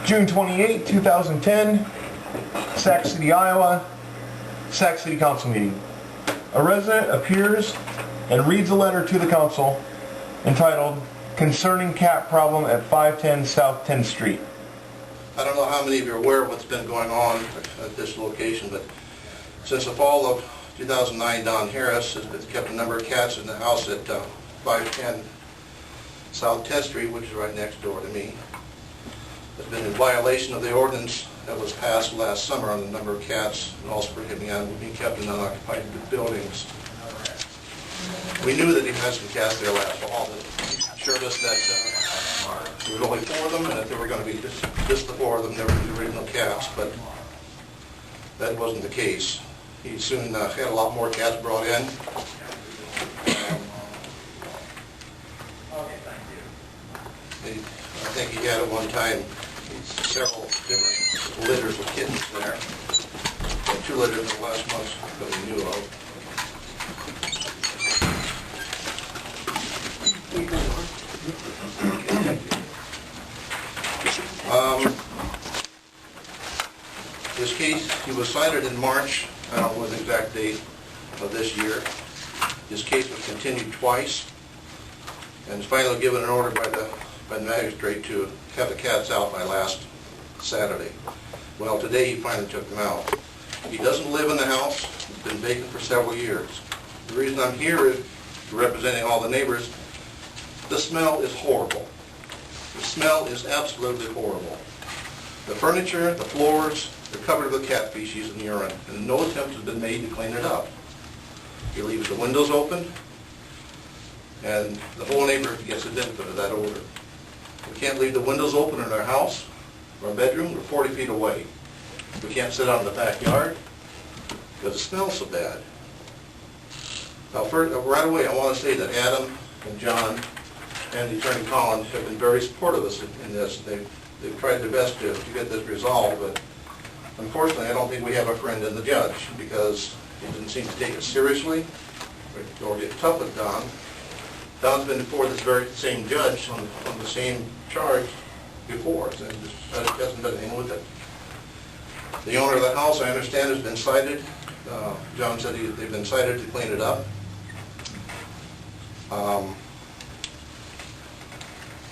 June 28, 2010, Sac City, Iowa, Sac City Council meeting. A resident appears and reads a letter to the council entitled Concerning Cat Problem at 510 South 10th Street. I don't know how many of you are aware of what's been going on at this location, but since the fall of 2009, Don Harris has kept a number of cats in the house at 510 South 10th Street, which is right next door to me. Has been in violation of the ordinance that was passed last summer on the number of cats and also prohibiting animals being kept in unoccupied buildings. We knew that he had some cats there last fall, but he assured us that there was only 4 of them, and that there were going to be just the 4 of them, never the original cats, but that wasn't the case. He soon had a lot more cats brought in. I think he had at one time several different litters of kittens there. And 2 litters in the last month that we knew of. This case, he was cited in March, I don't know the exact date of this year. His case was continued twice, and was finally given an order by the magistrate to have the cats out by last Saturday. Well, today he finally took them out. He doesn't live in the house. It's been vacant for several years. The reason I'm here is representing all the neighbors. The smell is horrible. The smell is absolutely horrible. The furniture, the floors, they're covered with cat feces and urine, and no attempt has been made to clean it up. He leaves the windows open, and the whole neighborhood gets the benefit of that odor. We can't leave the windows open in our house or our bedroom. We're 40 feet away. We can't sit out in the backyard because it smells so bad. Now, right away, I want to say that Adam and John and the Attorney Collins have been very supportive of us in this. They've tried their best to get this resolved, but unfortunately, I don't think we have a friend in the judge because he didn't seem to take it seriously or get tough with Don. Don's been before this very same judge on the same charge before, and just hasn't done anything with it. The owner of the house, I understand, has been cited. John said they've been cited to clean it up. I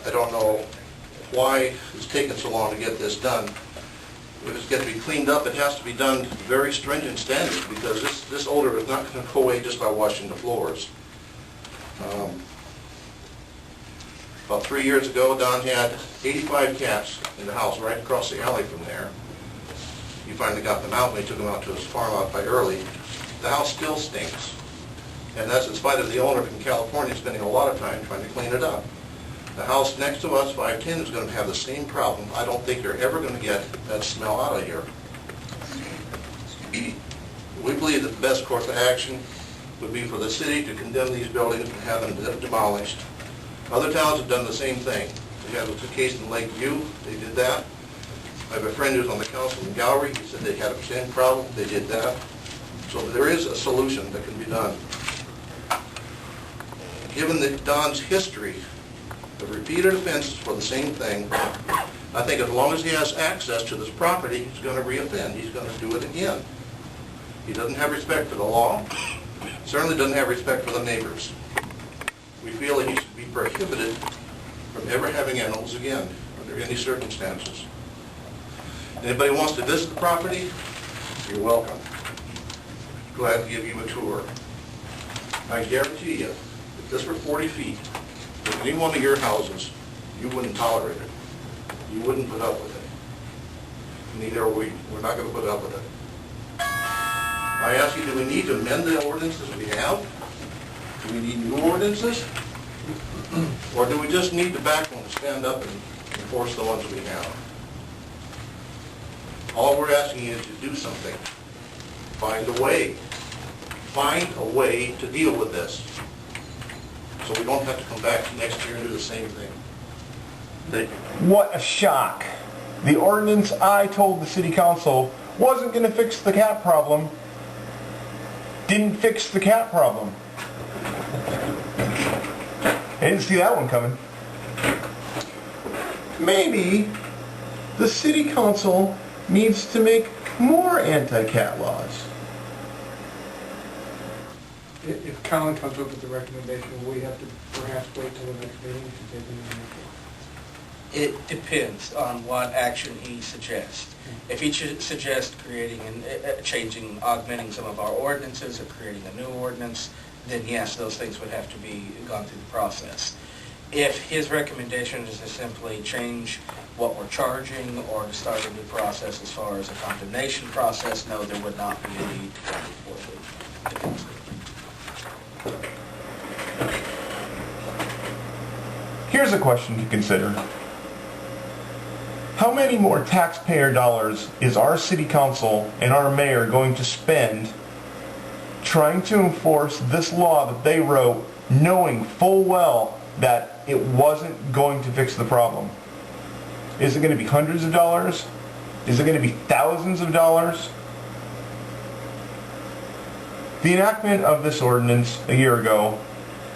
don't know why it's taken so long to get this done. If it's going to be cleaned up, it has to be done to very stringent standards because this odor is not going to go away just by washing the floors. About 3 years ago, Don had 85 cats in the house right across the alley from there. He finally got them out when he took them out to his farm out by Early. The house still stinks. And that's in spite of the owner from California spending a lot of time trying to clean it up. The house next to us, 510, is going to have the same problem. I don't think they're ever going to get that smell out of here. We believe that the best course of action would be for the city to condemn these buildings and have them demolished. Other towns have done the same thing. We had a case in Lakeview, they did that. I have a friend who's on the council in Gallery, he said they had the same problem, they did that. So there is a solution that can be done. Given Don's history of repeated offenses for the same thing, I think as long as he has access to this property, he's going to reoffend. He's going to do it again. He doesn't have respect for the law, certainly doesn't have respect for the neighbors. We feel that he should be prohibited from ever having animals again under any circumstances. Anybody wants to visit the property, you're welcome. Glad to give you a tour. I guarantee you, if this were 40 feet, in any one of your houses, you wouldn't tolerate it. You wouldn't put up with it. Neither are we. We're not going to put up with it. I ask you, do we need to amend the ordinances we have? Do we need new ordinances? Or do we just need the backbone to stand up and enforce the ones we have? All we're asking you is to do something. Find a way. Find a way to deal with this. So we don't have to come back next year and do the same thing. What a shock. The ordinance I told the city council wasn't going to fix the cat problem didn't fix the cat problem. I didn't see that one coming. Maybe The city council needs to make more anti-cat laws. If Colin comes up with a recommendation, will we have to perhaps wait till the next meeting to take any action? It depends on what action he suggests. If he suggests creating and changing, augmenting some of our ordinances or creating a new ordinance, then yes, those things would have to be gone through the process. If his recommendation is to simply change what we're charging or to start a new process as far as a condemnation process, no, there would not be a need to come before the council. Here's a question to consider. How many more taxpayer dollars is our city council and our mayor going to spend trying to enforce this law that they wrote, knowing full well that it wasn't going to fix the problem? Is it going to be hundreds of dollars? Is it going to be thousands of dollars? The enactment of this ordinance a year ago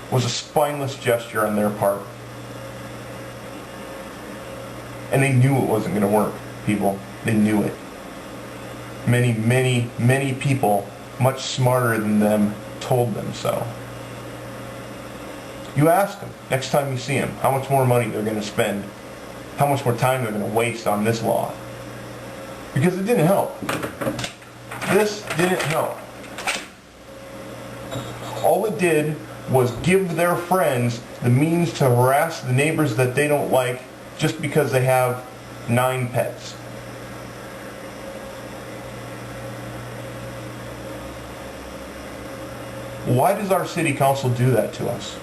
was a spineless gesture on their part. And they knew it wasn't going to work, people. They knew it. Many, many, many people, much smarter than them, told them so. You ask them, next time you see them, how much more money they're going to spend, how much more time they're going to waste on this law. Because it didn't help. This didn't help. All it did was give their friends the means to harass the neighbors that they don't like just because they have 9 pets. Why does our city council do that to us?